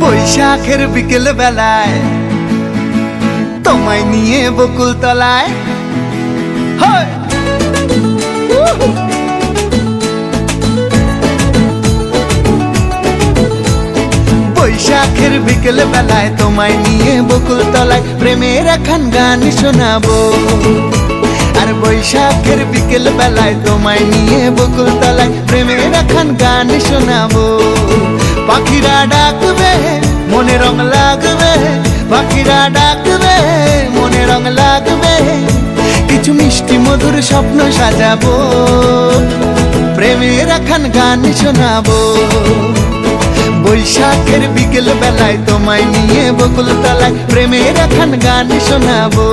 বৈশাখের বিকেল বেলায় তোমায় নিয়ে বকুল তলায় বৈশাখের বিকেল বেলায় তোমায় নিয়ে বকুল তলায় প্রেমের একখান গান শোনাবো। আর বৈশাখের বিকেল বেলায় তোমায় নিয়ে বকুল তলায় প্রেমের একখান গান শোনাবো। পাখিরা ডাকবে মনে রং লাগবে, পাখিরা ডাকবে মনে রং লাগবে, কিছু মিষ্টি মধুর স্বপ্ন সাজাবো, প্রেমের একখান গান শোনাবো। বৈশাখের বিকেল বেলায় তোমায় নিয়ে বকুল তলায় প্রেমের একখান গান শোনাবো।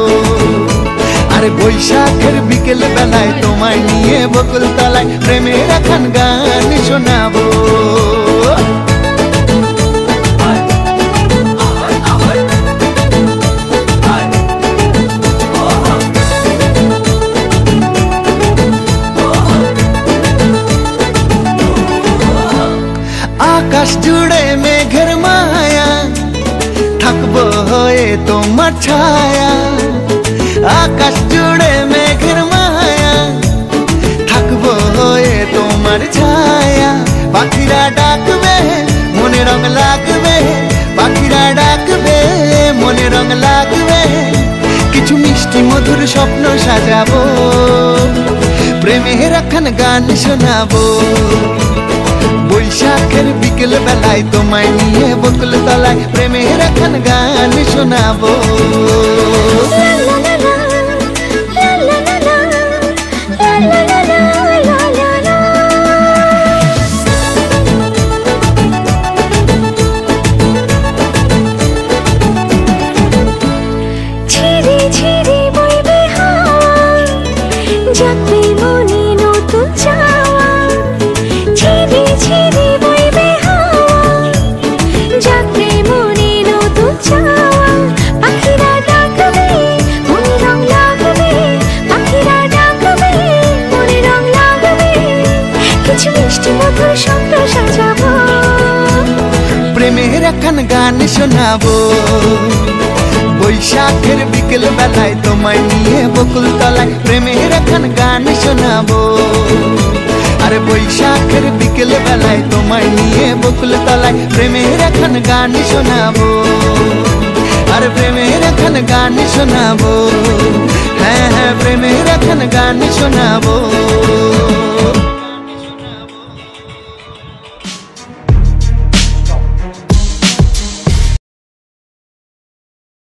আরে বৈশাখের বিকেল বেলায় তোমায় নিয়ে বকুল তলায় প্রেমের একখান গান শোনাবো। আকাশ জুড়ে মেঘের মায়া, থাকবো হয়ে তোমার ছায়া। আকাশ জুড়ে মেঘের মায়া, থাকবো হয়ে তোমার ছায়া। পাখিরা ডাকবে মনে রং লাগবে, পাখিরা ডাকবে মনে রং লাগবে, কিছু মিষ্টি মধুর স্বপ্ন সাজাবো, প্রেমের একখান গান শোনাবো। বৈশাখের বিকেল বেলায় তোমায় নিয়ে বকুল তলায় প্রেমের একখান গান শোনাবো। প্রেমের একখান গান শোনাবো। বৈশাখের বিকেল বেলায় তোমায় নিয়ে বকুল তলায় প্রেমের একখান গান শোনাবো। আরে বৈশাখের বিকেল বেলায় তোমায় নিয়ে বকুল তলায় প্রেমের একখান গান শোনাবো। আরে প্রেমের একখান গান শোনাবো, হ্যাঁ হ্যাঁ প্রেমের একখান গান শোনাবো।